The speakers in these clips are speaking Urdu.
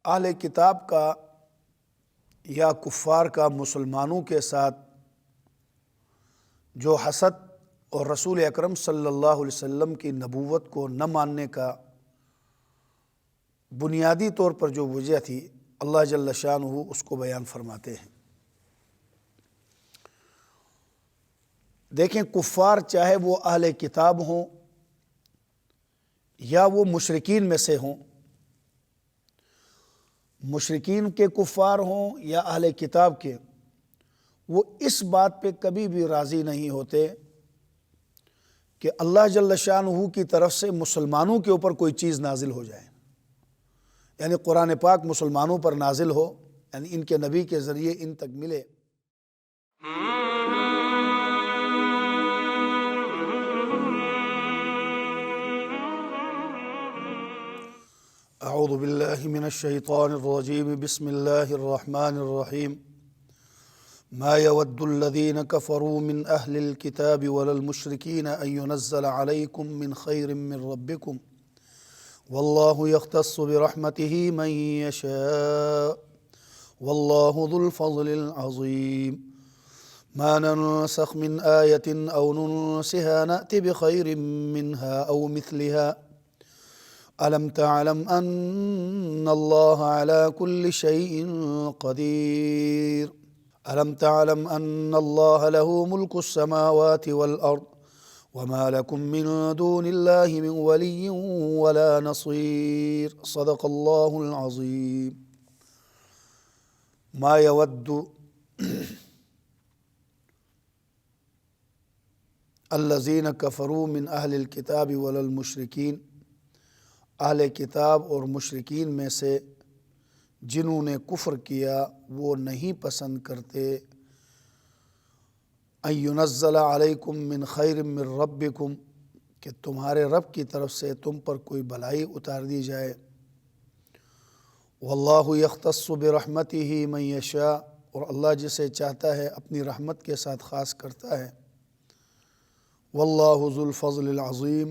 اہل کتاب کا یا کفار کا مسلمانوں کے ساتھ جو حسد اور رسول اکرم صلی اللہ علیہ وسلم کی نبوت کو نہ ماننے کا بنیادی طور پر جو وجہ تھی، اللہ جل شانہ اس کو بیان فرماتے ہیں۔ دیکھیں، کفار چاہے وہ اہل کتاب ہوں یا وہ مشرکین میں سے ہوں، مشرکین کے کفار ہوں یا اہل کتاب کے، وہ اس بات پہ کبھی بھی راضی نہیں ہوتے کہ اللہ جل شانہ کی طرف سے مسلمانوں کے اوپر کوئی چیز نازل ہو جائے، یعنی قرآن پاک مسلمانوں پر نازل ہو، یعنی ان کے نبی کے ذریعے ان تک ملے۔ اعوذ باللہ من الشیطان الرجیم، بسم اللہ الرحمن الرحیم۔ ما يود الذين كفروا من أهل الكتاب ولا المشركين أن ينزل عليكم من خير من ربكم والله يختص برحمته من يشاء والله ذو الفضل العظيم۔ ما ننسخ من آية أو ننسها نأتي بخير منها أو مثلها ألم تعلم أن الله على كل شيء قدير۔ ألم تعلم أن الله له ملك السماوات والأرض وما لكم من دون الله من ولي ولا نصير۔ صدق الله العظيم۔ ما يود الذين كفروا من أهل الكتاب ولا المشركين، اہل کتاب اور مشرکین میں سے جنہوں نے کفر کیا وہ نہیں پسند کرتے ان ينزل علیکم من خیر من ربکم، کہ تمہارے رب کی طرف سے تم پر کوئی بھلائی اتار دی جائے۔ واللہ یختص برحمتہ من یشاء، اور اللہ جسے چاہتا ہے اپنی رحمت کے ساتھ خاص کرتا ہے۔ واللہ ذو الفضل العظیم،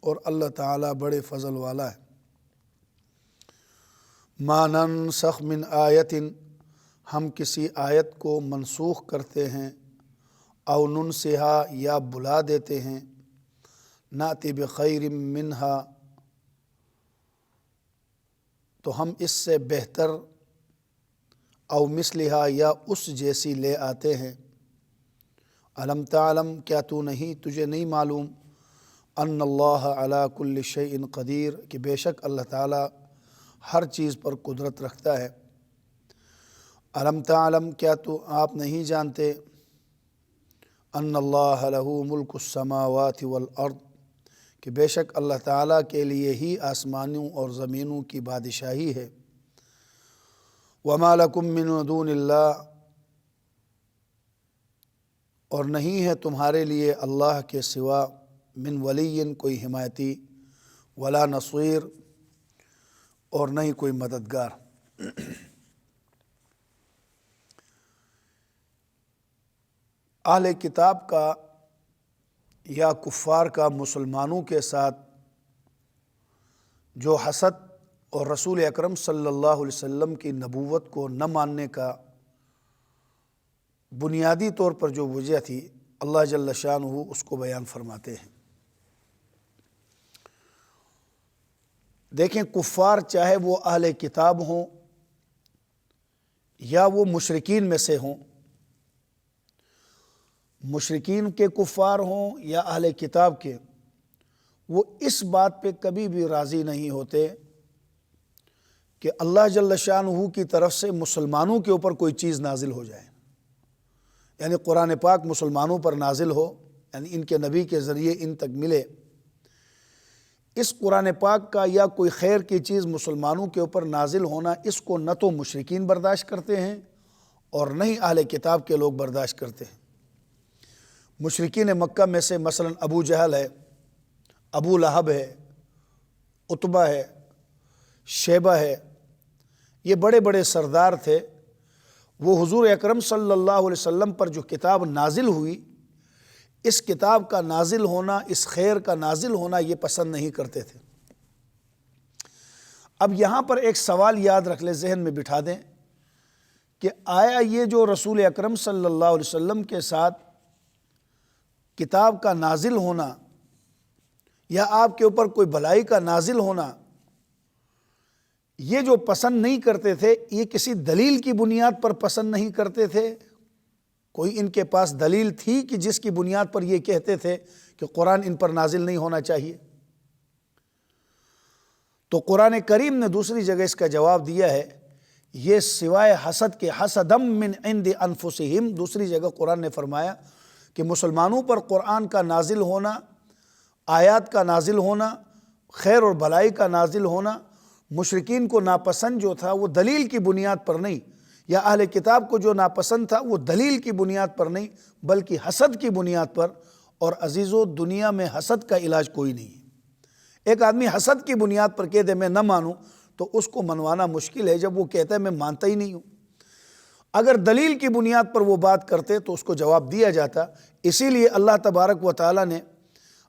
اور اللہ تعالیٰ بڑے فضل والا ہے۔ ما ننسخ من آیت، ہم کسی آیت کو منسوخ کرتے ہیں، او ننسہا یا بلا دیتے ہیں، ناتی بخیر منہا، تو ہم اس سے بہتر، او مثلہا یا اس جیسی لے آتے ہیں۔ علم تعلم، کیا تو نہیں، تجھے نہیں معلوم، ان اللہ علی کل شیء قدیر، کہ بے شک اللہ تعالیٰ ہر چیز پر قدرت رکھتا ہے۔ علم تعلم، کیا تو آپ نہیں جانتے، ان اللہ لہ ملک السماوات والارض، کہ بے شک اللہ تعالیٰ کے لیے ہی آسمانوں اور زمینوں کی بادشاہی ہے۔ وما لکم من دون اللہ، اور نہیں ہے تمہارے لیے اللہ کے سوا من ولی، کوئی حمایتی، ولا نصیر، اور نہیں کوئی مددگار۔ اہل کتاب کا یا کفار کا مسلمانوں کے ساتھ جو حسد اور رسول اکرم صلی اللہ علیہ وسلم کی نبوت کو نہ ماننے کا بنیادی طور پر جو وجہ تھی، اللہ جل شانہ اس کو بیان فرماتے ہیں۔ دیکھیں، کفار چاہے وہ اہل کتاب ہوں یا وہ مشرکین میں سے ہوں، مشرکین کے کفار ہوں یا اہل کتاب کے، وہ اس بات پہ کبھی بھی راضی نہیں ہوتے کہ اللہ جل شانہ کی طرف سے مسلمانوں کے اوپر کوئی چیز نازل ہو جائے، یعنی قرآن پاک مسلمانوں پر نازل ہو، یعنی ان کے نبی کے ذریعے ان تک ملے۔ اس قرآن پاک کا یا کوئی خیر کی چیز مسلمانوں کے اوپر نازل ہونا، اس کو نہ تو مشرکین برداشت کرتے ہیں اور نہ ہی اہل کتاب کے لوگ برداشت کرتے ہیں۔ مشرکین مکہ میں سے مثلا ابو جہل ہے، ابو لہب ہے، عتبہ ہے، شیبہ ہے، یہ بڑے بڑے سردار تھے۔ وہ حضور اکرم صلی اللہ علیہ وسلم پر جو کتاب نازل ہوئی، اس کتاب کا نازل ہونا، اس خیر کا نازل ہونا یہ پسند نہیں کرتے تھے۔ اب یہاں پر ایک سوال یاد رکھ لیں، ذہن میں بٹھا دیں کہ آیا یہ جو رسول اکرم صلی اللہ علیہ وسلم کے ساتھ کتاب کا نازل ہونا یا آپ کے اوپر کوئی بھلائی کا نازل ہونا، یہ جو پسند نہیں کرتے تھے، یہ کسی دلیل کی بنیاد پر پسند نہیں کرتے تھے؟ کوئی ان کے پاس دلیل تھی کہ جس کی بنیاد پر یہ کہتے تھے کہ قرآن ان پر نازل نہیں ہونا چاہیے؟ تو قرآن کریم نے دوسری جگہ اس کا جواب دیا ہے، یہ سوائے حسد کے، حسدم من عند انفسہم، دوسری جگہ قرآن نے فرمایا کہ مسلمانوں پر قرآن کا نازل ہونا، آیات کا نازل ہونا، خیر اور بھلائی کا نازل ہونا، مشرکین کو ناپسند جو تھا وہ دلیل کی بنیاد پر نہیں، یا اہل کتاب کو جو ناپسند تھا وہ دلیل کی بنیاد پر نہیں بلکہ حسد کی بنیاد پر۔ اور عزیزو، دنیا میں حسد کا علاج کوئی نہیں ہے۔ ایک آدمی حسد کی بنیاد پر کہہ دے میں نہ مانوں تو اس کو منوانا مشکل ہے، جب وہ کہتا ہے میں مانتا ہی نہیں ہوں۔ اگر دلیل کی بنیاد پر وہ بات کرتے تو اس کو جواب دیا جاتا۔ اسی لیے اللہ تبارک و تعالیٰ نے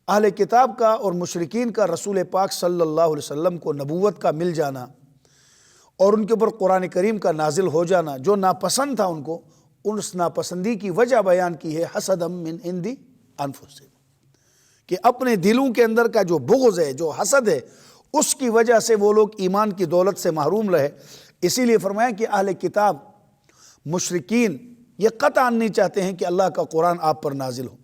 اہل کتاب کا اور مشرکین کا رسول پاک صلی اللہ علیہ وسلم کو نبوت کا مل جانا اور ان کے اوپر قرآن کریم کا نازل ہو جانا، جو ناپسند تھا ان کو، اس ناپسندی کی وجہ بیان کی ہے، حسدم من عند انفسہم، کہ اپنے دلوں کے اندر کا جو بغض ہے، جو حسد ہے، اس کی وجہ سے وہ لوگ ایمان کی دولت سے محروم رہے۔ اسی لیے فرمایا کہ اہل کتاب مشرکین یہ قطعاً نہیں چاہتے ہیں کہ اللہ کا قرآن آپ پر نازل ہو۔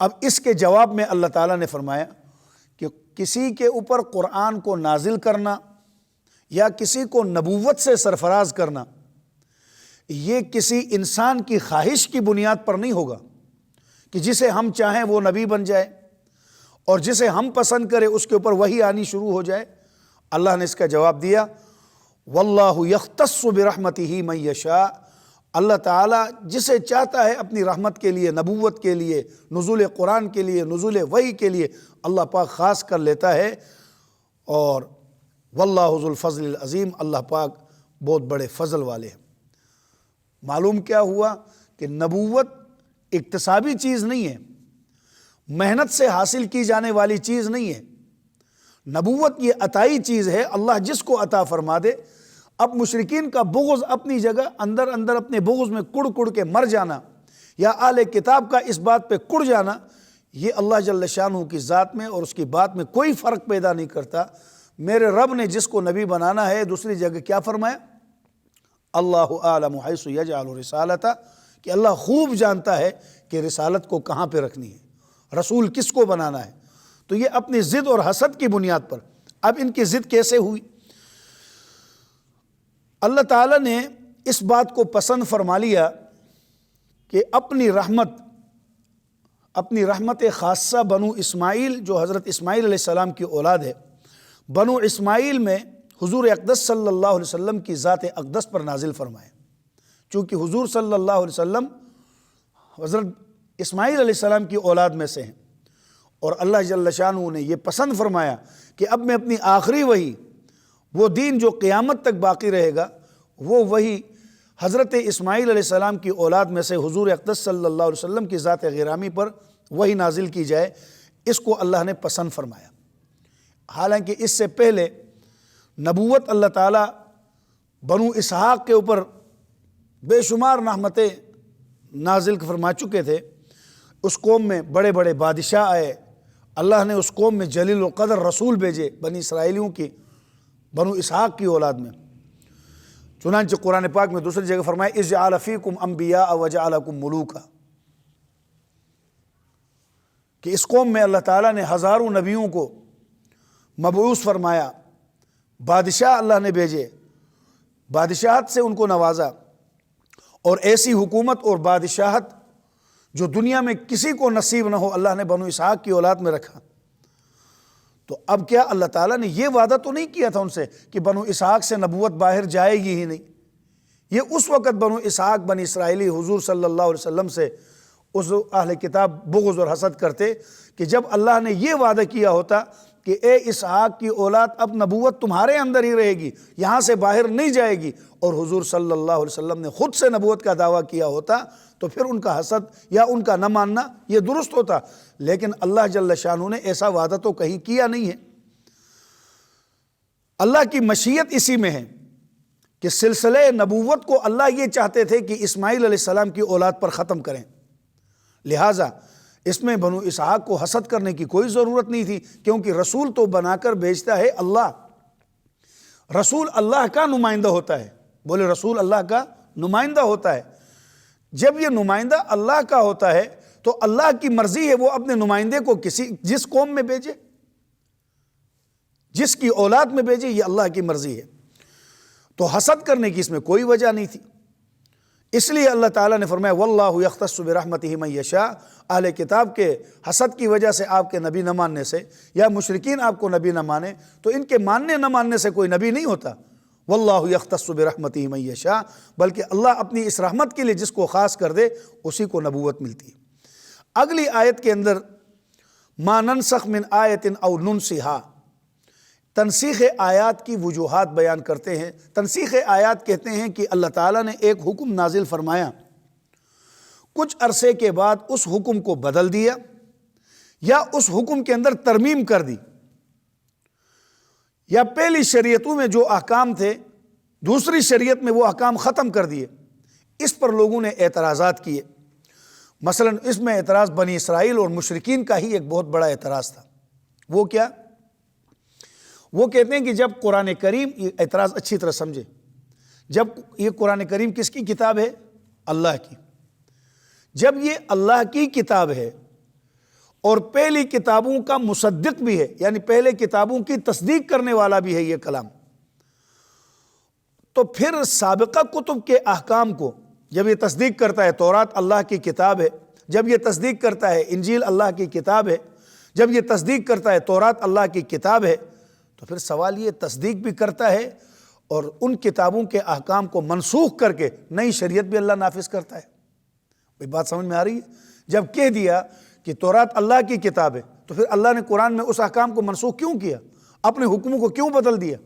اب اس کے جواب میں اللہ تعالیٰ نے فرمایا کہ کسی کے اوپر قرآن کو نازل کرنا یا کسی کو نبوت سے سرفراز کرنا، یہ کسی انسان کی خواہش کی بنیاد پر نہیں ہوگا کہ جسے ہم چاہیں وہ نبی بن جائے اور جسے ہم پسند کرے اس کے اوپر وحی آنی شروع ہو جائے۔ اللہ نے اس کا جواب دیا، واللہ یختص برحمتہ من یشاء، اللہ تعالیٰ جسے چاہتا ہے اپنی رحمت کے لیے، نبوت کے لیے، نزول قرآن کے لیے، نزول وحی کے لیے اللہ پاک خاص کر لیتا ہے۔ اور واللہ ذو الفضل العظیم، اللہ پاک بہت بڑے فضل والے ہیں۔ معلوم کیا ہوا کہ نبوت اکتسابی چیز نہیں ہے، محنت سے حاصل کی جانے والی چیز نہیں ہے۔ نبوت یہ عطائی چیز ہے، اللہ جس کو عطا فرما دے۔ اب مشرکین کا بغض اپنی جگہ، اندر اندر اپنے بغض میں کڑ کڑ کے مر جانا، یا اہل کتاب کا اس بات پہ کڑ جانا، یہ اللہ جل شانہ کی ذات میں اور اس کی بات میں کوئی فرق پیدا نہیں کرتا۔ میرے رب نے جس کو نبی بنانا ہے، دوسری جگہ کیا فرمایا؟ اللہ اعلم حیث یجعل رسالتہ، کہ اللہ خوب جانتا ہے کہ رسالت کو کہاں پہ رکھنی ہے، رسول کس کو بنانا ہے۔ تو یہ اپنی ضد اور حسد کی بنیاد پر۔ اب ان کی ضد کیسے ہوئی؟ اللہ تعالیٰ نے اس بات کو پسند فرما لیا کہ اپنی رحمت خاصہ بنو اسماعیل، جو حضرت اسماعیل علیہ السلام کی اولاد ہے، بنو اسماعیل میں حضور اقدس صلی اللہ علیہ وسلم کی ذات اقدس پر نازل فرمائے۔ چونکہ حضور صلی اللہ علیہ وسلم حضرت اسماعیل علیہ السلام کی اولاد میں سے ہیں، اور اللہ جل شانہ نے یہ پسند فرمایا کہ اب میں اپنی آخری وحی، وہ دین جو قیامت تک باقی رہے گا، وہ وحی حضرت اسماعیل علیہ السلام کی اولاد میں سے حضور اقدس صلی اللہ علیہ وسلم کی ذات گرامی پر وحی نازل کی جائے۔ اس کو اللہ نے پسند فرمایا۔ حالانکہ اس سے پہلے نبوت اللہ تعالیٰ بنو اسحاق کے اوپر بے شمار رحمتیں نازل فرما چکے تھے۔ اس قوم میں بڑے بڑے بادشاہ آئے، اللہ نے اس قوم میں جلیل القدر رسول بھیجے بنی اسرائیلیوں کی، بنو اسحاق کی اولاد میں۔ چنانچہ قرآن پاک میں دوسری جگہ فرمایا اذ جعل فیکم انبیاء وجعلکم ملوکا، کہ اس قوم میں اللہ تعالیٰ نے ہزاروں نبیوں کو مبعوث فرمایا، بادشاہ اللہ نے بھیجے، بادشاہت سے ان کو نوازا، اور ایسی حکومت اور بادشاہت جو دنیا میں کسی کو نصیب نہ ہو اللہ نے بنو اسحاق کی اولاد میں رکھا۔ تو اب کیا اللہ تعالیٰ نے یہ وعدہ تو نہیں کیا تھا ان سے کہ بنو اسحاق سے نبوت باہر جائے گی ہی نہیں؟ یہ اس وقت بنو اسحاق بنی اسرائیلی حضور صلی اللہ علیہ وسلم سے اس اہل کتاب بغض اور حسد کرتے کہ جب اللہ نے یہ وعدہ کیا ہوتا کہ اے اسحاق کی اولاد اب نبوت تمہارے اندر ہی رہے گی، یہاں سے باہر نہیں جائے گی، اور حضور صلی اللہ علیہ وسلم نے خود سے نبوت کا دعویٰ کیا ہوتا تو پھر ان کا حسد یا ان کا نہ ماننا یہ درست ہوتا۔ لیکن اللہ جل شانہ نے ایسا وعدہ تو کہیں کیا نہیں ہے۔ اللہ کی مشیت اسی میں ہے کہ سلسلہ نبوت کو اللہ یہ چاہتے تھے کہ اسماعیل علیہ السلام کی اولاد پر ختم کریں، لہٰذا اس میں بنو اسحاق کو حسد کرنے کی کوئی ضرورت نہیں تھی، کیونکہ رسول تو بنا کر بھیجتا ہے اللہ، رسول اللہ کا نمائندہ ہوتا ہے، بولے رسول اللہ کا نمائندہ ہوتا ہے۔ جب یہ نمائندہ اللہ کا ہوتا ہے تو اللہ کی مرضی ہے وہ اپنے نمائندے کو جس قوم میں بھیجے، جس کی اولاد میں بھیجے، یہ اللہ کی مرضی ہے، تو حسد کرنے کی اس میں کوئی وجہ نہیں تھی۔ اس لیے اللہ تعالیٰ نے فرمایا واللہ یختص برحمتہ من یشاء، اہل کتاب کے حسد کی وجہ سے آپ کے نبی نہ ماننے سے، یا مشرکین آپ کو نبی نہ مانے تو ان کے ماننے نہ ماننے سے کوئی نبی نہیں ہوتا۔ واللہ یختص برحمتہ من یشاء، بلکہ اللہ اپنی اس رحمت کے لیے جس کو خاص کر دے اسی کو نبوت ملتی ہے۔ اگلی آیت کے اندر ما ننسخ من آیت او ننسہا، تنسیخ آیات کی وجوہات بیان کرتے ہیں۔ تنسیخ آیات کہتے ہیں کہ اللہ تعالیٰ نے ایک حکم نازل فرمایا، کچھ عرصے کے بعد اس حکم کو بدل دیا یا اس حکم کے اندر ترمیم کر دی، یا پہلی شریعتوں میں جو احکام تھے دوسری شریعت میں وہ احکام ختم کر دیے۔ اس پر لوگوں نے اعتراضات کیے، مثلا اس میں اعتراض بنی اسرائیل اور مشرکین کا ہی ایک بہت بڑا اعتراض تھا۔ وہ کیا؟ وہ کہتے ہیں کہ جب قرآن کریم، یہ اعتراض اچھی طرح سمجھے، جب یہ قرآن کریم کس کی کتاب ہے؟ اللہ کی۔ جب یہ اللہ کی کتاب ہے اور پہلی کتابوں کا مصدق بھی ہے، یعنی پہلے کتابوں کی تصدیق کرنے والا بھی ہے یہ کلام، تو پھر سابقہ کتب کے احکام کو جب یہ تصدیق کرتا ہے، تورات اللہ کی کتاب ہے، جب یہ تصدیق کرتا ہے انجیل اللہ کی کتاب ہے، جب یہ تصدیق کرتا ہے تورات اللہ کی کتاب ہے، تو پھر سوال یہ تصدیق بھی کرتا ہے اور ان کتابوں کے احکام کو منسوخ کر کے نئی شریعت بھی اللہ نافذ کرتا ہے۔ بھئی بات سمجھ میں آ رہی ہے؟ جب کہہ دیا کہ تورات اللہ کی کتاب ہے تو پھر اللہ نے قرآن میں اس احکام کو منسوخ کیوں کیا؟ اپنے حکموں کو کیوں بدل دیا؟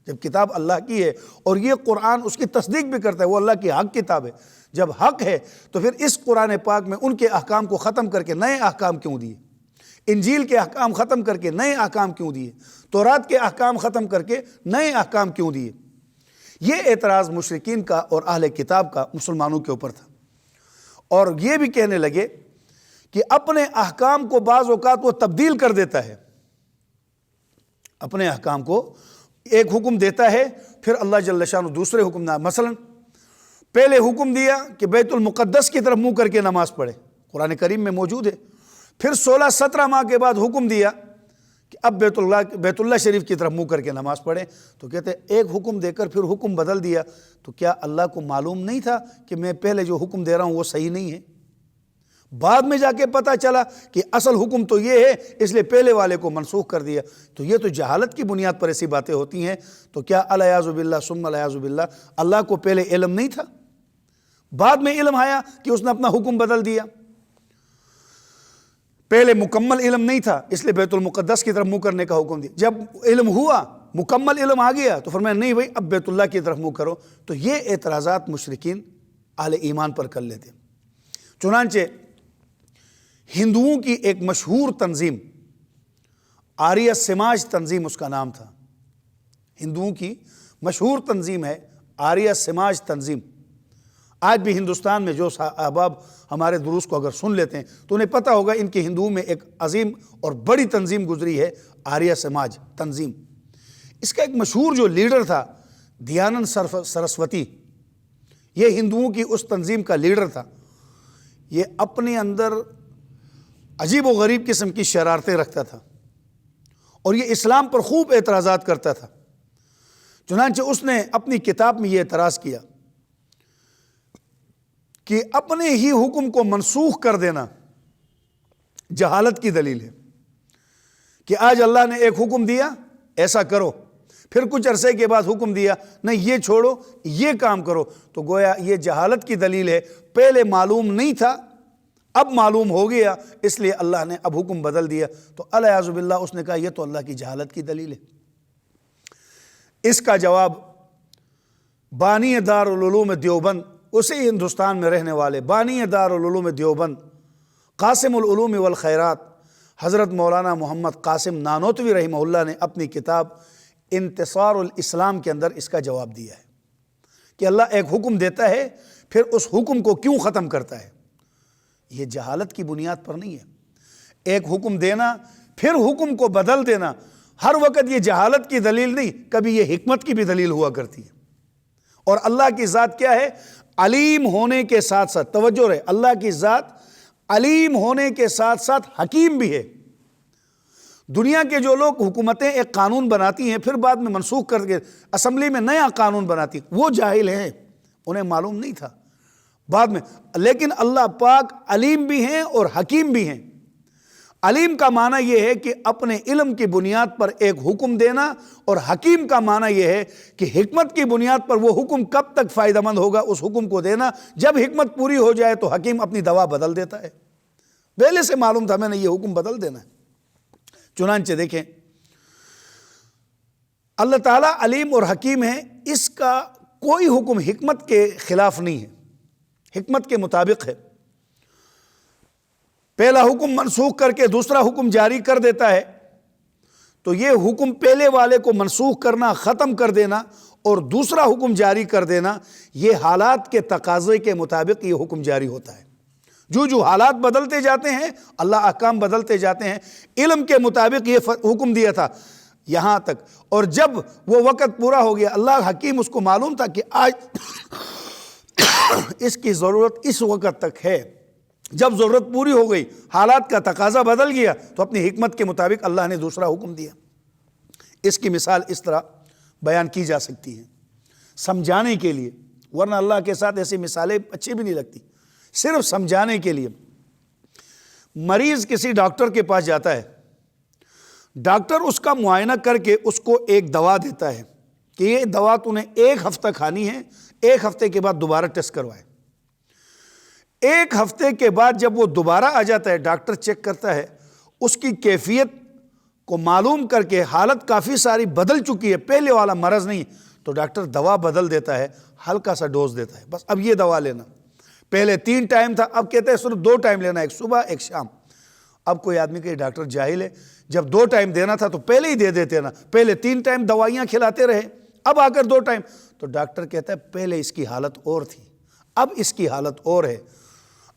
جب کتاب اللہ کی ہے اور یہ قرآن اس کی تصدیق بھی کرتا ہے، وہ اللہ کی حق کتاب ہے، جب حق ہے تو پھر اس قرآن پاک میں ان کے احکام کو ختم کر کے نئے احکام کیوں دیے؟ انجیل کے احکام ختم کر کے نئے احکام کیوں دیے؟ تورات کے احکام ختم کر کے نئے احکام کیوں دیے؟ یہ اعتراض مشرکین کا اور اہل کتاب کا مسلمانوں کے اوپر تھا، اور یہ بھی کہنے لگے کہ اپنے احکام کو بعض اوقات وہ تبدیل کر دیتا ہے، اپنے احکام کو ایک حکم دیتا ہے پھر اللہ جل شانہ دوسرے حکم نہ، مثلا پہلے حکم دیا کہ بیت المقدس کی طرف منہ کر کے نماز پڑھے، قرآن کریم میں موجود ہے، پھر 16-17 ماہ کے بعد حکم دیا کہ اب بیت اللہ شریف کی طرف منہ کر کے نماز پڑھیں، تو کہتے ہیں ایک حکم دے کر پھر حکم بدل دیا، تو کیا اللہ کو معلوم نہیں تھا کہ میں پہلے جو حکم دے رہا ہوں وہ صحیح نہیں ہے؟ بعد میں جا کے پتہ چلا کہ اصل حکم تو یہ ہے، اس لیے پہلے والے کو منسوخ کر دیا۔ تو یہ تو جہالت کی بنیاد پر ایسی باتیں ہوتی ہیں۔ تو کیا الیاذ باللہ ثم الیاذ باللہ اللہ کو پہلے علم نہیں تھا؟ بعد میں علم آیا کہ اس نے اپنا حکم بدل دیا؟ پہلے مکمل علم نہیں تھا اس لیے بیت المقدس کی طرف منہ کرنے کا حکم دیا، جب علم ہوا، مکمل علم آ گیا تو فرمایا نہیں بھائی اب بیت اللہ کی طرف منہ کرو۔ تو یہ اعتراضات مشرکین اہل ایمان پر کر لیتے۔ چنانچہ ہندوؤں کی ایک مشہور تنظیم آریہ سماج تنظیم اس کا نام تھا، ہندوؤں کی مشہور تنظیم ہے آریہ سماج تنظیم۔ آج بھی ہندوستان میں جو احباب ہمارے دروس کو اگر سن لیتے ہیں تو انہیں پتہ ہوگا ان کے ہندوؤں میں ایک عظیم اور بڑی تنظیم گزری ہے آریہ سماج تنظیم۔ اس کا ایک مشہور جو لیڈر تھا دیانند سرسوتی، یہ ہندوؤں کی اس تنظیم کا لیڈر تھا۔ یہ اپنے اندر عجیب و غریب قسم کی شرارتیں رکھتا تھا اور یہ اسلام پر خوب اعتراضات کرتا تھا۔ چنانچہ اس نے اپنی کتاب میں یہ اعتراض کیا کہ اپنے ہی حکم کو منسوخ کر دینا جہالت کی دلیل ہے، کہ آج اللہ نے ایک حکم دیا ایسا کرو، پھر کچھ عرصے کے بعد حکم دیا نہیں یہ چھوڑو یہ کام کرو، تو گویا یہ جہالت کی دلیل ہے۔ پہلے معلوم نہیں تھا اب معلوم ہو گیا اس لیے اللہ نے اب حکم بدل دیا۔ تو الیاذ باللہ اس نے کہا یہ تو اللہ کی جہالت کی دلیل ہے۔ اس کا جواب بانی دارالعلوم دیوبند، اسی ہندوستان میں رہنے والے بانی دارالعلوم دیوبند قاسم العلوم والخیرات حضرت مولانا محمد قاسم نانوتوی رحمہ اللہ نے اپنی کتاب انتصار الاسلام کے اندر اس کا جواب دیا ہے کہ اللہ ایک حکم دیتا ہے پھر اس حکم کو کیوں ختم کرتا ہے. یہ جہالت کی بنیاد پر نہیں ہے. ایک حکم دینا پھر حکم کو بدل دینا ہر وقت یہ جہالت کی دلیل نہیں، کبھی یہ حکمت کی بھی دلیل ہوا کرتی ہے. اور اللہ کی ذات کیا ہے؟ علیم ہونے کے ساتھ ساتھ، توجہ رہے، اللہ کی ذات علیم ہونے کے ساتھ ساتھ حکیم بھی ہے. دنیا کے جو لوگ حکومتیں ایک قانون بناتی ہیں پھر بعد میں منسوخ کر کے اسمبلی میں نیا قانون بناتی ہیں، وہ جاہل ہیں، انہیں معلوم نہیں تھا بعد میں. لیکن اللہ پاک علیم بھی ہیں اور حکیم بھی ہیں. علیم کا معنی یہ ہے کہ اپنے علم کی بنیاد پر ایک حکم دینا، اور حکیم کا معنی یہ ہے کہ حکمت کی بنیاد پر وہ حکم کب تک فائدہ مند ہوگا اس حکم کو دینا. جب حکمت پوری ہو جائے تو حکیم اپنی دوا بدل دیتا ہے. پہلے سے معلوم تھا میں نے یہ حکم بدل دینا ہے. چنانچہ دیکھیں اللہ تعالیٰ علیم اور حکیم ہے، اس کا کوئی حکم حکمت کے خلاف نہیں ہے، حکمت کے مطابق ہے. پہلا حکم منسوخ کر کے دوسرا حکم جاری کر دیتا ہے تو یہ حکم پہلے والے کو منسوخ کرنا، ختم کر دینا اور دوسرا حکم جاری کر دینا، یہ حالات کے تقاضے کے مطابق یہ حکم جاری ہوتا ہے. جو حالات بدلتے جاتے ہیں اللہ احکام بدلتے جاتے ہیں. علم کے مطابق یہ حکم دیا تھا یہاں تک، اور جب وہ وقت پورا ہو گیا اللہ حکیم اس کو معلوم تھا کہ آج اس کی ضرورت اس وقت تک ہے. جب ضرورت پوری ہو گئی، حالات کا تقاضا بدل گیا تو اپنی حکمت کے مطابق اللہ نے دوسرا حکم دیا. اس کی مثال اس طرح بیان کی جا سکتی ہے سمجھانے کے لیے، ورنہ اللہ کے ساتھ ایسی مثالیں اچھی بھی نہیں لگتی. صرف سمجھانے کے لیے، مریض کسی ڈاکٹر کے پاس جاتا ہے، ڈاکٹر اس کا معائنہ کر کے اس کو ایک دوا دیتا ہے کہ یہ دوا تو نے 1 ہفتہ کھانی ہے، 1 ہفتے کے بعد دوبارہ ٹیسٹ کروائے. 1 ہفتے کے بعد جب وہ دوبارہ آ جاتا ہے، ڈاکٹر چیک کرتا ہے، اس کی کیفیت کو معلوم کر کے حالت کافی ساری بدل چکی ہے، پہلے والا مرض نہیں، تو ڈاکٹر دوا بدل دیتا ہے، ہلکا سا ڈوز دیتا ہے، بس اب یہ دوا لینا. پہلے 3 ٹائم تھا، اب کہتے ہیں صرف 2 ٹائم لینا، ایک صبح ایک شام. اب کوئی آدمی کہ ڈاکٹر جاہل ہے، جب 2 ٹائم دینا تھا تو پہلے ہی دے دیتے نا، پہلے 3 ٹائم دوائیاں کھلاتے رہے، اب آ کر 2 ٹائم. تو ڈاکٹر کہتا ہے پہلے اس کی حالت اور تھی، اب اس کی حالت اور ہے.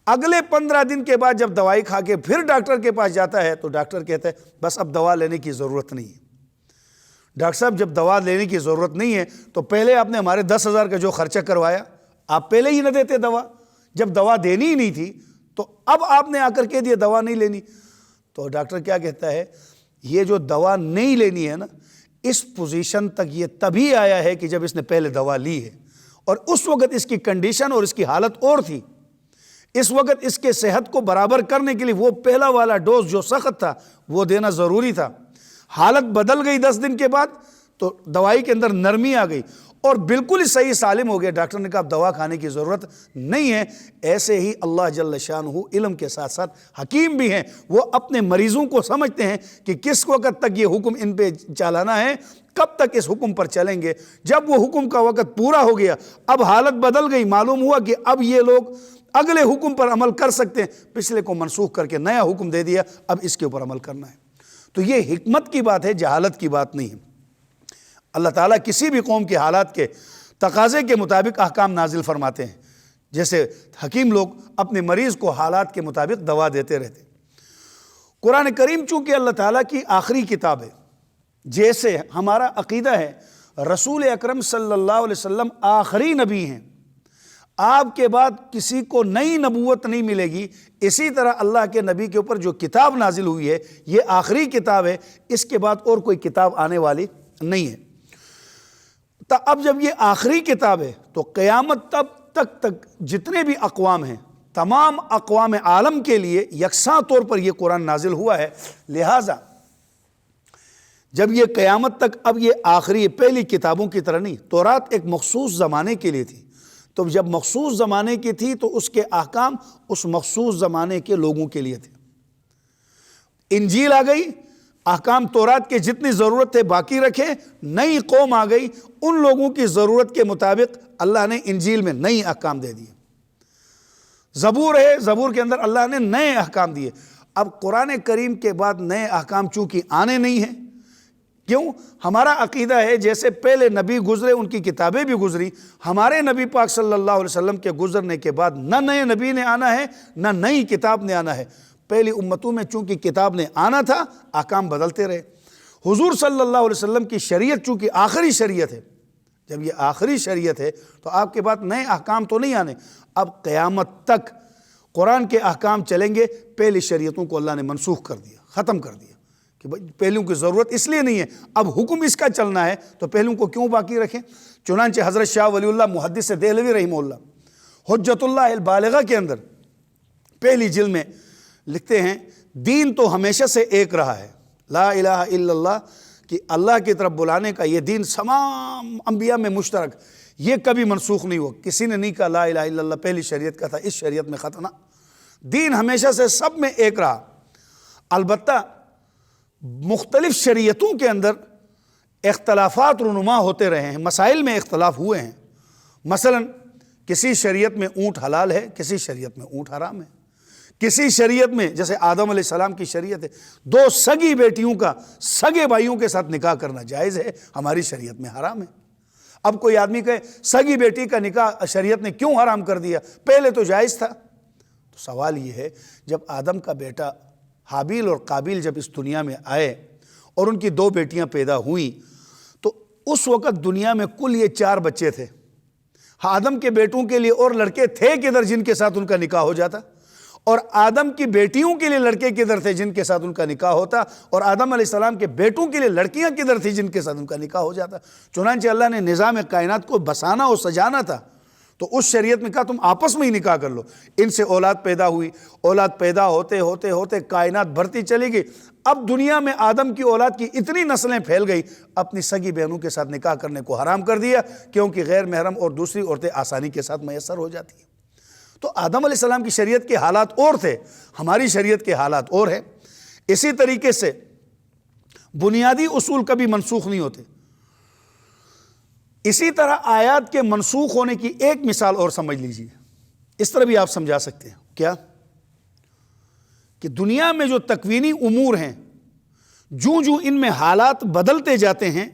اگلے 15 دن کے بعد جب دوائی کھا کے پھر ڈاکٹر کے پاس جاتا ہے تو ڈاکٹر کہتا ہے بس اب دوا لینے کی ضرورت نہیں ہے. ڈاکٹر صاحب جب دوا لینے کی ضرورت نہیں ہے تو پہلے آپ نے ہمارے 10,000 کا جو خرچہ کروایا آپ پہلے ہی نہ دیتے دوا، جب دوا دینی ہی نہیں تھی تو اب آپ نے آ کر کہہ دیا دوا نہیں لینی. تو ڈاکٹر کیا کہتا ہے، یہ جو دوا نہیں لینی ہے نا، اس پوزیشن تک یہ تبھی آیا ہے کہ جب اس نے پہلے دوا لی ہے، اور اس وقت اس کی کنڈیشن اور اس کی حالت اور تھی. اس وقت اس کے صحت کو برابر کرنے کے لیے وہ پہلا والا ڈوز جو سخت تھا وہ دینا ضروری تھا. حالت بدل گئی 10 دن کے بعد تو دوائی کے اندر نرمی آ گئی اور بالکل ہی صحیح سالم ہو گیا. ڈاکٹر نے کہا اب دوا کھانے کی ضرورت نہیں ہے. ایسے ہی اللہ جل شانہ علم کے ساتھ ساتھ حکیم بھی ہیں، وہ اپنے مریضوں کو سمجھتے ہیں کہ کس وقت تک یہ حکم ان پہ چلانا ہے، کب تک اس حکم پر چلیں گے. جب وہ حکم کا وقت پورا ہو گیا، اب حالت بدل گئی، معلوم ہوا کہ اب یہ لوگ اگلے حکم پر عمل کر سکتے ہیں، پچھلے کو منسوخ کر کے نیا حکم دے دیا، اب اس کے اوپر عمل کرنا ہے. تو یہ حکمت کی بات ہے، جہالت کی بات نہیں ہے. اللہ تعالیٰ کسی بھی قوم کے حالات کے تقاضے کے مطابق احکام نازل فرماتے ہیں. جیسے حکیم لوگ اپنے مریض کو حالات کے مطابق دوا دیتے رہتے. قرآن کریم چونکہ اللہ تعالیٰ کی آخری کتاب ہے، جیسے ہمارا عقیدہ ہے رسول اکرم صلی اللہ علیہ وسلم آخری نبی ہیں، آپ کے بعد کسی کو نئی نبوت نہیں ملے گی، اسی طرح اللہ کے نبی کے اوپر جو کتاب نازل ہوئی ہے یہ آخری کتاب ہے، اس کے بعد اور کوئی کتاب آنے والی نہیں ہے. تو اب جب یہ آخری کتاب ہے تو قیامت تک جتنے بھی اقوام ہیں، تمام اقوام عالم کے لیے یکساں طور پر یہ قرآن نازل ہوا ہے. لہٰذا جب یہ قیامت تک اب یہ آخری پہلی کتابوں کی طرح نہیں، تورات ایک مخصوص زمانے کے لیے تھی، تو جب مخصوص زمانے کی تھی تو اس کے احکام اس مخصوص زمانے کے لوگوں کے لیے تھے. انجیل آ گئی، احکام تورات کے جتنی ضرورت تھے باقی رکھے. نئی قوم آ گئی، ان لوگوں کی ضرورت کے مطابق اللہ نے انجیل میں نئی احکام دے دیے. زبور ہے، زبور کے اندر اللہ نے نئے احکام دیے. اب قرآن کریم کے بعد نئے احکام چونکہ آنے نہیں ہیں، کیوں؟ ہمارا عقیدہ ہے جیسے پہلے نبی گزرے ان کی کتابیں بھی گزری، ہمارے نبی پاک صلی اللہ علیہ وسلم کے گزرنے کے بعد نہ نئے نبی نے آنا ہے نہ نئی کتاب نے آنا ہے۔ پہلی امتوں میں چونکہ کتاب نے آنا تھا، احکام بدلتے رہے۔ حضور صلی اللہ علیہ وسلم کی شریعت چونکہ آخری شریعت ہے، جب یہ آخری شریعت ہے تو آپ کے بعد نئے احکام تو نہیں آنے، اب قیامت تک قرآن کے احکام چلیں گے۔ پہلی شریعتوں کو اللہ نے منسوخ کر دیا، ختم کر دیا کہ پہلوں کی ضرورت اس لیے نہیں ہے، اب حکم اس کا چلنا ہے تو پہلوں کو کیوں باقی رکھیں۔ چنانچہ حضرت شاہ ولی اللہ محدث دہلوی رحمہ اللہ حجت اللہ البالغہ کے اندر پہلی جلد میں لکھتے ہیں، دین تو ہمیشہ سے ایک رہا ہے، لا الہ الا اللہ، کہ اللہ کی طرف بلانے کا یہ دین تمام انبیاء میں مشترک، یہ کبھی منسوخ نہیں ہوا۔ کسی نے نہیں کہا لا الہ الا اللہ پہلی شریعت کا تھا اس شریعت میں ختم، دین ہمیشہ سے سب میں ایک رہا۔ البتہ مختلف شریعتوں کے اندر اختلافات رونما ہوتے رہے ہیں، مسائل میں اختلاف ہوئے ہیں۔ مثلا کسی شریعت میں اونٹ حلال ہے، کسی شریعت میں اونٹ حرام ہے۔ کسی شریعت میں جیسے آدم علیہ السلام کی شریعت ہے، دو سگی بیٹیوں کا سگے بھائیوں کے ساتھ نکاح کرنا جائز ہے، ہماری شریعت میں حرام ہے۔ اب کوئی آدمی کہے سگی بیٹی کا نکاح شریعت نے کیوں حرام کر دیا، پہلے تو جائز تھا؟ تو سوال یہ ہے، جب آدم کا بیٹا حابیل اور قابیل جب اس دنیا میں آئے اور ان کی دو بیٹیاں پیدا ہوئیں تو اس وقت دنیا میں کل یہ 4 بچے تھے۔ آدم کے بیٹوں کے لیے اور لڑکے تھے کدھر جن کے ساتھ ان کا نکاح ہو جاتا، اور آدم کی بیٹیوں کے لیے لڑکے کدھر تھے جن کے ساتھ ان کا نکاح ہوتا، اور آدم علیہ السلام کے بیٹوں کے لیے لڑکیاں کدھر تھیں جن کے ساتھ ان کا نکاح ہو جاتا۔ چنانچہ اللہ نے نظام کائنات کو بسانا اور سجانا تھا تو اس شریعت میں کہا تم آپس میں ہی نکاح کر لو۔ ان سے اولاد پیدا ہوئی، اولاد پیدا ہوتے ہوتے ہوتے کائنات بڑھتی چلی گئی۔ اب دنیا میں آدم کی اولاد کی اتنی نسلیں پھیل گئی، اپنی سگی بہنوں کے ساتھ نکاح کرنے کو حرام کر دیا، کیونکہ غیر محرم اور دوسری عورتیں آسانی کے ساتھ میسر ہو جاتی ہیں۔ تو آدم علیہ السلام کی شریعت کے حالات اور تھے، ہماری شریعت کے حالات اور ہیں۔ اسی طریقے سے بنیادی اصول کبھی منسوخ نہیں ہوتے۔ اسی طرح آیات کے منسوخ ہونے کی ایک مثال اور سمجھ لیجیے، اس طرح بھی آپ سمجھا سکتے ہیں کیا کہ دنیا میں جو تکوینی امور ہیں، جو ان میں حالات بدلتے جاتے ہیں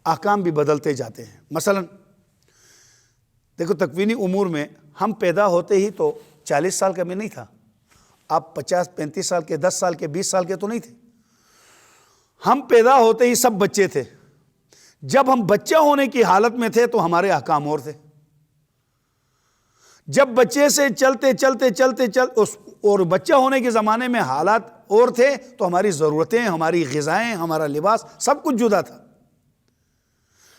احکام بھی بدلتے جاتے ہیں۔ مثلا دیکھو تکوینی امور میں ہم پیدا ہوتے ہی تو 40 سال کا میں نہیں تھا، آپ 50-35 سال کے، 10 سال کے، 20 سال کے تو نہیں تھے۔ ہم پیدا ہوتے ہی سب بچے تھے۔ جب ہم بچہ ہونے کی حالت میں تھے تو ہمارے احکام اور تھے۔ جب بچے سے چلتے اور بچہ ہونے کے زمانے میں حالات اور تھے تو ہماری ضرورتیں، ہماری غذائیں، ہمارا لباس سب کچھ جدا تھا۔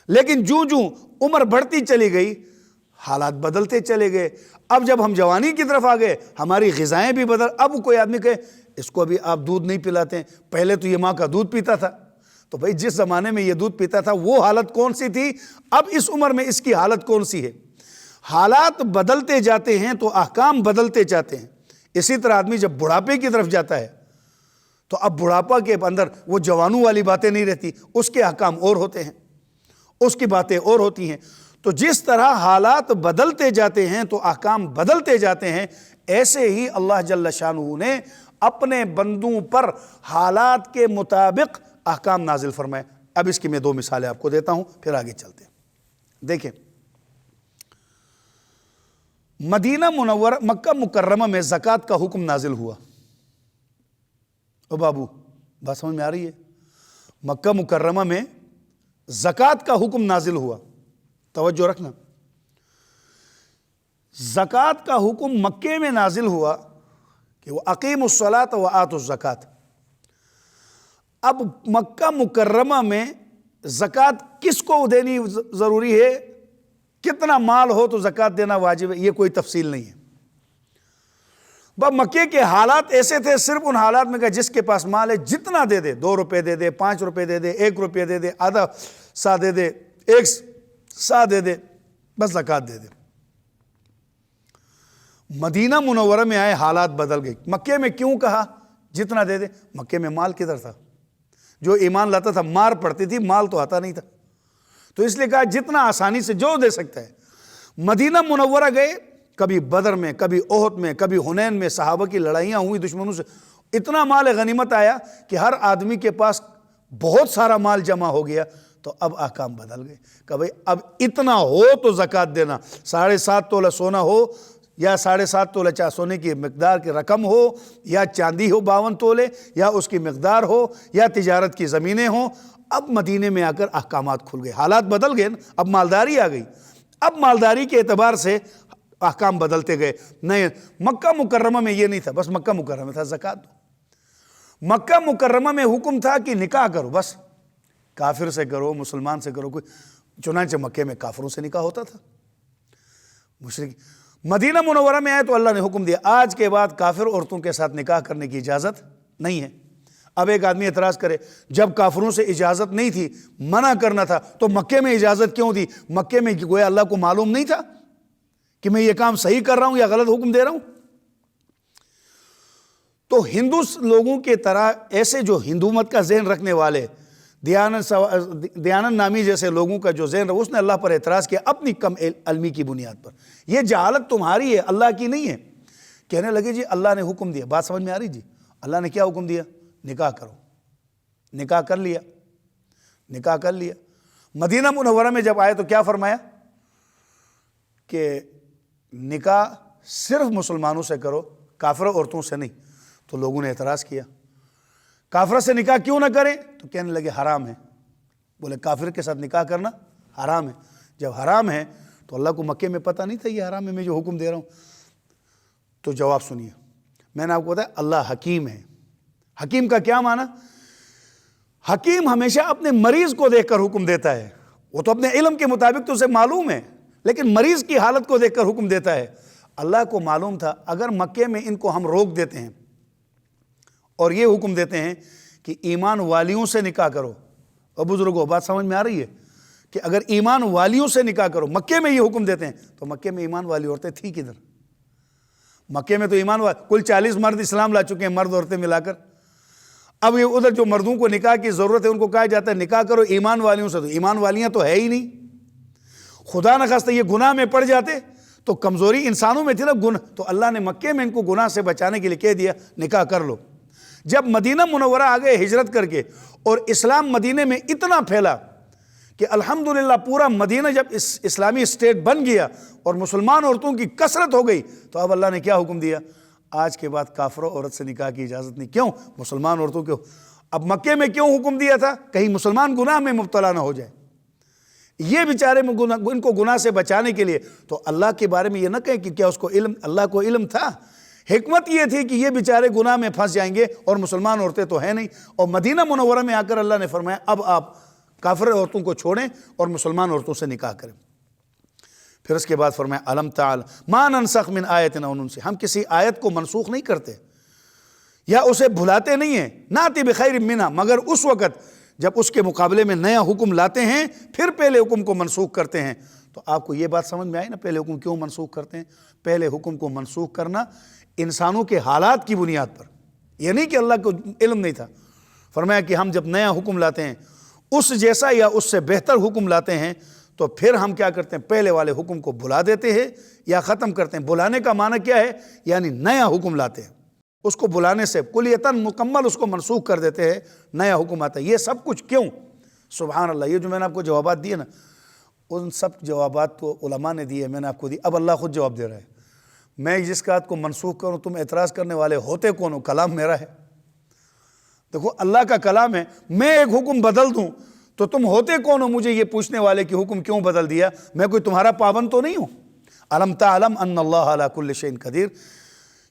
لیکن جو عمر بڑھتی چلی گئی حالات بدلتے چلے گئے۔ اب جب ہم جوانی کی طرف آ گئے ہماری غذائیں بھی بدل۔ اب کوئی آدمی کہے اس کو ابھی آپ دودھ نہیں پلاتے، پہلے تو یہ ماں کا دودھ پیتا تھا، تو بھائی جس زمانے میں یہ دودھ پیتا تھا وہ حالت کون سی تھی، اب اس عمر میں اس کی حالت کون سی ہے۔ حالات بدلتے جاتے ہیں تو احکام بدلتے جاتے ہیں۔ اسی طرح آدمی جب بڑھاپے کی طرف جاتا ہے تو اب بڑھاپا کے اندر وہ جوانوں والی باتیں نہیں رہتی، اس کے احکام اور ہوتے ہیں، اس کی باتیں اور ہوتی ہیں۔ تو جس طرح حالات بدلتے جاتے ہیں تو احکام بدلتے جاتے ہیں، ایسے ہی اللہ جل شانہ نے اپنے بندوں پر حالات کے مطابق احکام نازل فرمائے۔ اب اس کی میں 2 مثالیں آپ کو دیتا ہوں، پھر آگے چلتے ہیں۔ دیکھیں مدینہ منورہ، مکہ مکرمہ میں زکوٰۃ کا حکم نازل ہوا۔ او بابو بات سمجھ میں آ رہی ہے؟ مکہ مکرمہ میں زکوٰۃ کا حکم نازل ہوا، توجہ رکھنا۔ زکوٰۃ کا حکم مکے میں نازل ہوا کہ وہ اقیموا الصلاۃ وآتوا الزکوٰۃ۔ اب مکہ مکرمہ میں زکوٰۃ کس کو دینی ضروری ہے، کتنا مال ہو تو زکوٰۃ دینا واجب ہے، یہ کوئی تفصیل نہیں ہے۔ مکے کے حالات ایسے تھے، صرف ان حالات میں کہ جس کے پاس مال ہے جتنا دے دے، 2 روپے دے دے، 5 روپے دے دے، 1 روپے دے دے، آدھا سا دے دے، 1 سا دے دے، بس زکوٰۃ دے دے۔ مدینہ منورہ میں آئے حالات بدل گئے۔ مکے میں کیوں کہا جتنا دے دے؟ مکے میں مال کدھر تھا؟ جو ایمان لاتا تھا مار پڑتی تھی، مال تو آتا نہیں تھا، تو اس لیے کہا جتنا آسانی سے جو دے سکتا ہے۔ مدینہ منورہ گئے، کبھی بدر میں، کبھی احد میں، کبھی حنین میں صحابہ کی لڑائیاں ہوئی دشمنوں سے، اتنا مال غنیمت آیا کہ ہر آدمی کے پاس بہت سارا مال جمع ہو گیا تو اب احکام بدل گئے کہ بھئی اب اتنا ہو تو زکوٰۃ دینا، 7.5 تولہ سونا ہو یا 7.5 تولہ سونے کی مقدار کی رقم ہو یا چاندی ہو 52 تولے یا اس کی مقدار ہو یا تجارت کی زمینیں ہوں۔ اب مدینے میں آ کر احکامات کھل گئے، حالات بدل گئے، اب مالداری آ گئی۔ اب مالداری کے اعتبار سے احکام بدلتے گئے۔ نہیں، مکہ مکرمہ میں یہ نہیں تھا، بس مکہ مکرمہ میں تھا زکوٰۃ دو۔ مکہ مکرمہ میں حکم تھا کہ نکاح کرو، بس کافر سے کرو، مسلمان سے کرو، کوئی، چنانچہ مکے میں کافروں سے نکاح ہوتا تھا، مشرک۔ مدینہ منورہ میں آئے تو اللہ نے حکم دیا آج کے بعد کافر عورتوں کے ساتھ نکاح کرنے کی اجازت نہیں ہے۔ اب ایک آدمی اعتراض کرے جب کافروں سے اجازت نہیں تھی، منع کرنا تھا، تو مکے میں اجازت کیوں دی؟ مکے میں گویا اللہ کو معلوم نہیں تھا کہ میں یہ کام صحیح کر رہا ہوں یا غلط حکم دے رہا ہوں؟ تو ہندو لوگوں کے طرح ایسے جو ہندو مت کا ذہن رکھنے والے، دیانند نامی جیسے لوگوں کا جو ذہن ہے، اس نے اللہ پر اعتراض کیا اپنی کم علمی کی بنیاد پر۔ یہ جہالت تمہاری ہے، اللہ کی نہیں ہے۔ کہنے لگے جی اللہ نے حکم دیا، بات سمجھ میں آ رہی جی؟ اللہ نے کیا حکم دیا؟ نکاح کرو۔ نکاح کر لیا، نکاح کر لیا۔ مدینہ منورہ میں جب آئے تو کیا فرمایا کہ نکاح صرف مسلمانوں سے کرو، کافر عورتوں سے نہیں۔ تو لوگوں نے اعتراض کیا کافر سے نکاح کیوں نہ کریں؟ تو کہنے لگے حرام ہے۔ بولے کافر کے ساتھ نکاح کرنا حرام ہے۔ جب حرام ہے تو اللہ کو مکے میں پتہ نہیں تھا یہ حرام ہے، میں جو حکم دے رہا ہوں؟ تو جواب سنیے، میں نے آپ کو بتایا اللہ حکیم ہے۔ حکیم کا کیا معنی؟ حکیم ہمیشہ اپنے مریض کو دیکھ کر حکم دیتا ہے، وہ تو اپنے علم کے مطابق تو اسے معلوم ہے، لیکن مریض کی حالت کو دیکھ کر حکم دیتا ہے۔ اللہ کو معلوم تھا اگر مکے میں ان کو ہم روک دیتے ہیں اور یہ حکم دیتے ہیں کہ ایمان والیوں سے نکاح کرو، اور بزرگوں بات سمجھ میں آ رہی ہے کہ اگر ایمان والیوں سے نکاح کرو، مکے میں یہ حکم دیتے ہیں، تو مکے میں ایمان والی عورتیں تھی کدھر؟ مکے میں تو ایمان والی کل 40 مرد اسلام لا چکے ہیں، مرد عورتیں ملا کر۔ اب یہ ادھر جو مردوں کو نکاح کی ضرورت ہے ان کو کہا جاتا ہے نکاح کرو ایمان والیوں سے، تو ایمان والیاں تو ہے ہی نہیں۔ خدا نخواستہ یہ گناہ میں پڑ جاتے تو کمزوری انسانوں میں تھی نا گناہ، تو اللہ نے مکے میں ان کو گناہ سے بچانے کے لیے کہہ دیا نکاح کر لو۔ جب مدینہ منورہ آ گئے ہجرت کر کے اور اسلام مدینے میں اتنا پھیلا کہ الحمدللہ پورا مدینہ جب اسلامی اسٹیٹ بن گیا اور مسلمان عورتوں کی کثرت ہو گئی، تو اب اللہ نے کیا حکم دیا؟ آج کے بعد کافر عورت سے نکاح کی اجازت نہیں۔ کیوں؟ مسلمان عورتوں کو۔ اب مکے میں کیوں حکم دیا تھا؟ کہیں مسلمان گناہ میں مبتلا نہ ہو جائے، یہ بیچارے ان کو گناہ سے بچانے کے لیے۔ تو اللہ کے بارے میں یہ نہ کہیں کہ کیا اس کو علم، اللہ کو علم تھا، حکمت یہ تھی کہ یہ بیچارے گناہ میں پھنس جائیں گے اور مسلمان عورتیں تو ہیں نہیں۔ اور مدینہ منورہ میں آ کر اللہ نے فرمایا اب آپ کافر عورتوں کو چھوڑیں اور مسلمان عورتوں سے نکاح کریں۔ پھر اس کے بعد فرمایا الم تعال ما ننسخ من آیت او ننسخ، ہم کسی آیت کو منسوخ نہیں کرتے یا اسے بھلاتے نہیں ہیں، ناتی بخیر منہا، مگر اس وقت جب اس کے مقابلے میں نیا حکم لاتے ہیں پھر پہلے حکم کو منسوخ کرتے ہیں۔ تو آپ کو یہ بات سمجھ میں آئی نا پہلے حکم کیوں منسوخ کرتے ہیں؟ پہلے حکم کو منسوخ کرنا انسانوں کے حالات کی بنیاد پر، یہ نہیں کہ اللہ کو علم نہیں تھا۔ فرمایا کہ ہم جب نیا حکم لاتے ہیں اس جیسا یا اس سے بہتر حکم لاتے ہیں تو پھر ہم کیا کرتے ہیں؟ پہلے والے حکم کو بھلا دیتے ہیں یا ختم کرتے ہیں۔ بلانے کا معنی کیا ہے؟ یعنی نیا حکم لاتے ہیں، اس کو بلانے سے کلیتاً مکمل اس کو منسوخ کر دیتے ہیں، نیا حکم آتا ہے۔ یہ سب کچھ کیوں؟ سبحان اللہ، یہ جو میں نے آپ کو جوابات دیے نا، ان سب جوابات کو علماء نے دیے، میں نے آپ کو دی، اب اللہ خود جواب دے رہا ہے۔ میں جس بات کو منسوخ کروں تم اعتراض کرنے والے ہوتے کون ہو؟ کلام میرا ہے، دیکھو اللہ کا کلام ہے، میں ایک حکم بدل دوں تو تم ہوتے کون ہو مجھے یہ پوچھنے والے کہ حکم کیوں بدل دیا؟ میں کوئی تمہارا پابند تو نہیں ہوں۔ الم تعلم ان اللہ علی کل شیء قدیر،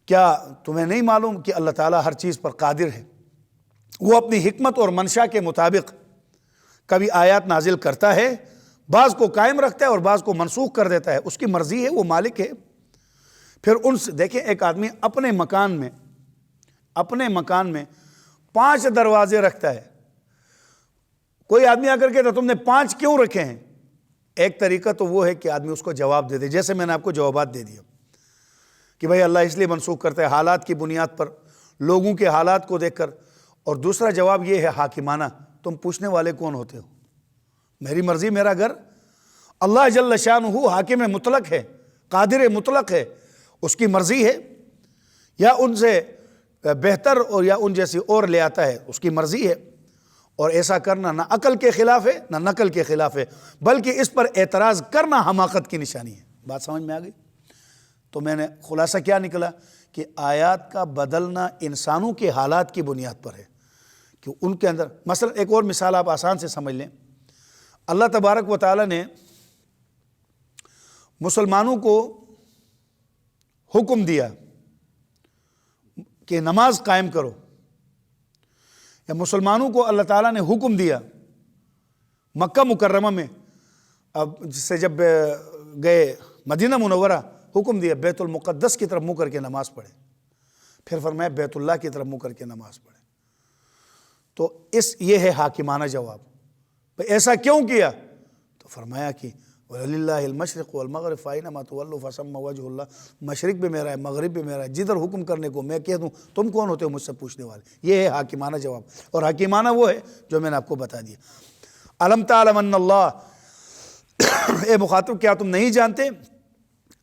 کیا تمہیں نہیں معلوم کہ اللہ تعالیٰ ہر چیز پر قادر ہے؟ وہ اپنی حکمت اور منشا کے مطابق کبھی آیات نازل کرتا ہے، بعض کو قائم رکھتا ہے اور بعض کو منسوخ کر دیتا ہے، اس کی مرضی ہے، وہ مالک ہے۔ پھر ان سے دیکھیں ایک آدمی اپنے مکان میں 5 دروازے رکھتا ہے، کوئی آدمی آ کر کہتا تم نے 5 کیوں رکھے ہیں؟ ایک طریقہ تو وہ ہے کہ آدمی اس کو جواب دے دے، جیسے میں نے آپ کو جوابات دے دیا کہ بھائی اللہ اس لیے منسوخ کرتا ہے حالات کی بنیاد پر، لوگوں کے حالات کو دیکھ کر۔ اور دوسرا جواب یہ ہے حاکمانہ، تم پوچھنے والے کون ہوتے ہو؟ میری مرضی میرا گھر۔ اللہ جل شانہ حاکم مطلق ہے، قادر مطلق ہے، اس کی مرضی ہے، یا ان سے بہتر اور یا ان جیسی اور لے آتا ہے، اس کی مرضی ہے۔ اور ایسا کرنا نہ عقل کے خلاف ہے نہ نقل کے خلاف ہے، بلکہ اس پر اعتراض کرنا حماقت کی نشانی ہے۔ بات سمجھ میں آ گئی؟ تو میں نے خلاصہ کیا نکلا کہ آیات کا بدلنا انسانوں کے حالات کی بنیاد پر ہے، کہ ان کے اندر مثلا ایک اور مثال آپ آسان سے سمجھ لیں۔ اللہ تبارک و تعالی نے مسلمانوں کو حکم دیا کہ نماز قائم کرو، یا مسلمانوں کو اللہ تعالیٰ نے حکم دیا مکہ مکرمہ میں، اب جس سے جب گئے مدینہ منورہ حکم دیا بیت المقدس کی طرف منہ کر کے نماز پڑھے، پھر فرمایا بیت اللہ کی طرف منہ کر کے نماز پڑھے۔ تو یہ ہے حاکمانہ جواب، ایسا کیوں کیا؟ تو فرمایا کہ وَلِلَّهِ الْمَشْرِقُ وَالْمَغْرِبُ فَأَيْنَمَا تُوَلُّوا فَثَمَّ وَجْهُ اللَّهِ، مشرق بھی میرا ہے مغرب بھی میرا ہے، جدھر حکم کرنے کو میں کہہ دوں تم کون ہوتے ہو مجھ سے پوچھنے والے۔ یہ ہے حاکمانہ جواب، اور حاکمانہ وہ ہے جو میں نے آپ کو بتا دیا۔ أَلَمْ تَعْلَمْ أَنَّ اللَّهَ، اے مخاطب کیا تم نہیں جانتے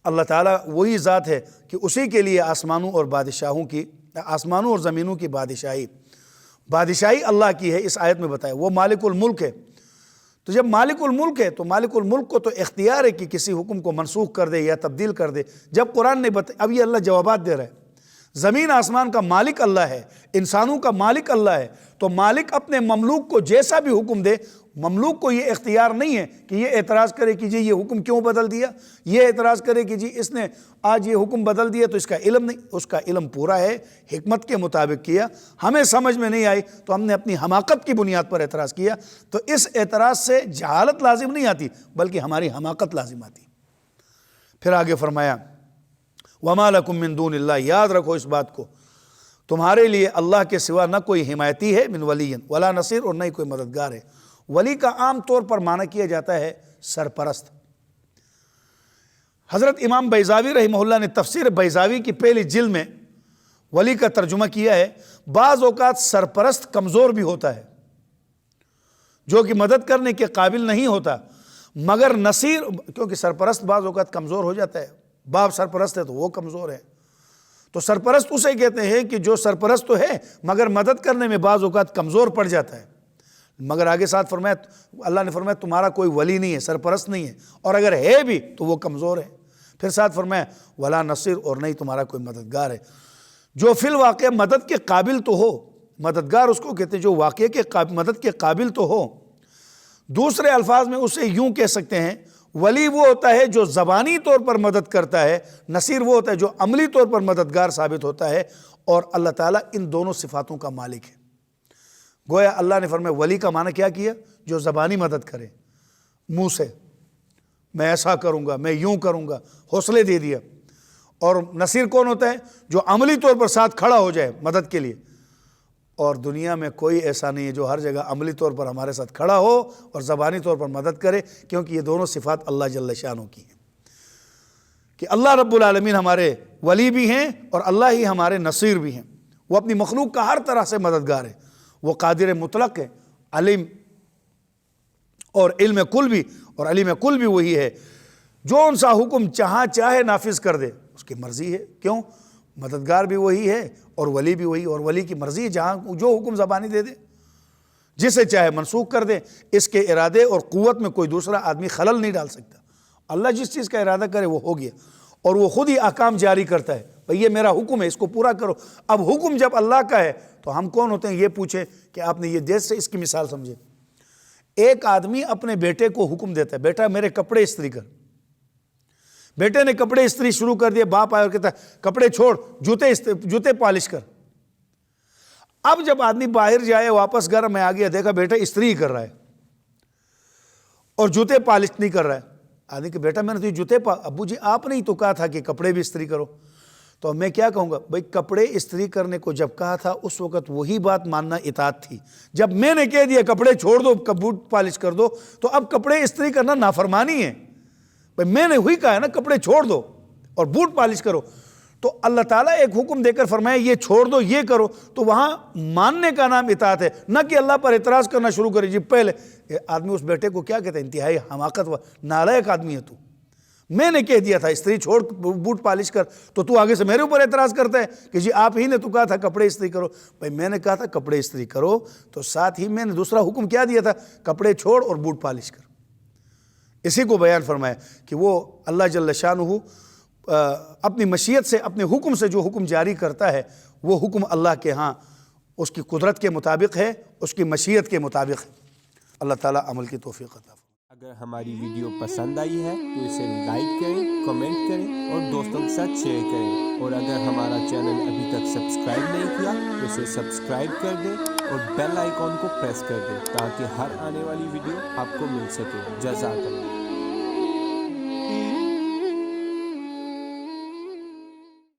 اللہ تعالیٰ وہی ذات ہے کہ اسی کے لیے آسمانوں اور بادشاہوں کی، آسمانوں اور زمینوں کی بادشاہی اللہ کی ہے۔ اس آیت میں بتایا وہ مالک الملک ہے۔ تو جب مالک الملک ہے تو مالک الملک کو تو اختیار ہے کہ کسی حکم کو منسوخ کر دے یا تبدیل کر دے۔ جب قرآن نے اب یہ اللہ جوابات دے رہا ہے، زمین آسمان کا مالک اللہ ہے، انسانوں کا مالک اللہ ہے، تو مالک اپنے مملوک کو جیسا بھی حکم دے، مملوک کو یہ اختیار نہیں ہے کہ یہ اعتراض کرے کہ جی یہ حکم کیوں بدل دیا، یہ اعتراض کرے کہ جی اس نے آج یہ حکم بدل دیا تو اس کا علم نہیں۔ اس کا علم پورا ہے، حکمت کے مطابق کیا، ہمیں سمجھ میں نہیں آئی تو ہم نے اپنی حماقت کی بنیاد پر اعتراض کیا، تو اس اعتراض سے جہالت لازم نہیں آتی بلکہ ہماری حماقت لازم آتی۔ پھر آگے فرمایا وَمَا لَكُم مِّن دُونِ اللَّهِ، یاد رکھو اس بات کو، تمہارے لیے اللہ کے سوا نہ کوئی حمایتی ہے، من ولی ولا نصیر، اور نہ ہی کوئی مددگار ہے۔ ولی کا عام طور پر معنی کیا جاتا ہے سرپرست۔ حضرت امام بیضاوی رحمہ اللہ نے تفسیر بیضاوی کی پہلی جلد میں ولی کا ترجمہ کیا ہے، بعض اوقات سرپرست کمزور بھی ہوتا ہے جو کہ مدد کرنے کے قابل نہیں ہوتا، مگر نصیر، کیونکہ سرپرست بعض اوقات کمزور ہو جاتا ہے، باپ سرپرست ہے تو وہ کمزور ہے، تو سرپرست اسے کہتے ہیں کہ جو سرپرست تو ہے مگر مدد کرنے میں بعض اوقات کمزور پڑ جاتا ہے۔ مگر آگے ساتھ فرمایا، اللہ نے فرمایا تمہارا کوئی ولی نہیں ہے، سرپرست نہیں ہے، اور اگر ہے بھی تو وہ کمزور ہے۔ پھر ساتھ فرمایا ولا نصیر، اور نہیں تمہارا کوئی مددگار ہے، جو فی الواقع مدد کے قابل تو ہو۔ مددگار اس کو کہتے ہیں جو واقعے کے مدد کے قابل تو ہو۔ دوسرے الفاظ میں اسے یوں کہہ سکتے ہیں، ولی وہ ہوتا ہے جو زبانی طور پر مدد کرتا ہے، نصیر وہ ہوتا ہے جو عملی طور پر مددگار ثابت ہوتا ہے، اور اللہ تعالیٰ ان دونوں صفاتوں کا مالک ہے۔ گویا اللہ نے فرمایا ولی کا معنی کیا کیا؟ جو زبانی مدد کرے، منہ سے میں ایسا کروں گا، میں یوں کروں گا، حوصلے دے دیا۔ اور نصیر کون ہوتا ہے؟ جو عملی طور پر ساتھ کھڑا ہو جائے مدد کے لیے، اور دنیا میں کوئی ایسا نہیں ہے جو ہر جگہ عملی طور پر ہمارے ساتھ کھڑا ہو اور زبانی طور پر مدد کرے، کیونکہ یہ دونوں صفات اللہ جل شانہ کی ہیں، کہ اللہ رب العالمین ہمارے ولی بھی ہیں اور اللہ ہی ہمارے نصیر بھی ہیں۔ وہ اپنی مخلوق کا ہر طرح سے مددگار ہے، وہ قادر مطلق ہے، علیم اور علم کل بھی، اور علیم کل بھی وہی ہے جو ان سا حکم چاہے نافذ کر دے، اس کی مرضی ہے۔ کیوں؟ مددگار بھی وہی ہے اور ولی بھی وہی، اور ولی کی مرضی ہے جہاں جو حکم زبانی دے دے، جسے چاہے منسوخ کر دے، اس کے ارادے اور قوت میں کوئی دوسرا آدمی خلل نہیں ڈال سکتا۔ اللہ جس چیز کا ارادہ کرے وہ ہو گیا، اور وہ خود ہی احکام جاری کرتا ہے، بھئی یہ میرا حکم ہے، اس کو پورا کرو۔ اب حکم جب اللہ کا ہے تو ہم کون ہوتے ہیں یہ پوچھیں کہ آپ نے یہ جیسے اس کی مثال سمجھے۔ ایک آدمی اپنے بیٹے کو حکم دیتا ہے، بیٹا میرے کپڑے استری کر۔ بیٹے نے کپڑے استری شروع کر دیے، باپ آیا اور کہتا ہے کپڑے چھوڑ، جوتے پالش کر۔ اب جب آدمی باہر جائے، واپس گھر میں آ گیا، دیکھا بیٹا استری کر رہا ہے اور جوتے پالش نہیں کر رہا ہے۔ آدمی کہ بیٹا میں نے تو یہ جوتے ابو جی آپ نے ہی تو کہا تھا کہ کپڑے بھی استری کرو۔ تو میں کیا کہوں گا؟ بھئی کپڑے استری کرنے کو جب کہا تھا اس وقت وہی بات ماننا اطاعت تھی، جب میں نے کہہ دیا کپڑے چھوڑ دو، بوٹ پالش کر دو، تو اب کپڑے استری کرنا نافرمانی ہے۔ بھئی میں نے وہی کہا ہے نا کپڑے چھوڑ دو اور بوٹ پالش کرو، تو اللہ تعالیٰ ایک حکم دے کر فرمایا یہ چھوڑ دو، یہ کرو، تو وہاں ماننے کا نام اطاعت ہے، نہ کہ اللہ پر اعتراض کرنا شروع کرے۔ جی پہلے آدمی اس بیٹے کو کیا کہتا ہے؟ انتہائی حماقت و نالائق آدمی ہے تو، میں نے کہہ دیا تھا استری چھوڑ بوٹ پالش کر، تو آگے سے میرے اوپر اعتراض کرتا ہے کہ جی آپ ہی نے تو کہا تھا کپڑے استری کرو۔ بھائی میں نے کہا تھا کپڑے استری کرو، تو ساتھ ہی میں نے دوسرا حکم کیا دیا تھا؟ کپڑے چھوڑ اور بوٹ پالش کر۔ اسی کو بیان فرمایا کہ وہ اللہ جل شانہ اپنی مشیت سے، اپنے حکم سے جو حکم جاری کرتا ہے وہ حکم اللہ کے ہاں اس کی قدرت کے مطابق ہے، اس کی مشیت کے مطابق ہے۔ اللہ تعالیٰ عمل کی توفیق عطا فرمائے۔ اگر ہماری ویڈیو پسند آئی ہے تو اسے لائک کریں، کمنٹ کریں اور دوستوں کے ساتھ شیئر کریں، اور اگر ہمارا چینل ابھی تک سبسکرائب نہیں کیا تو اسے سبسکرائب کر دیں اور بیل آئیکن کو پریس کر دیں تاکہ ہر آنے والی ویڈیو آپ کو مل سکے۔ جزاک اللہ۔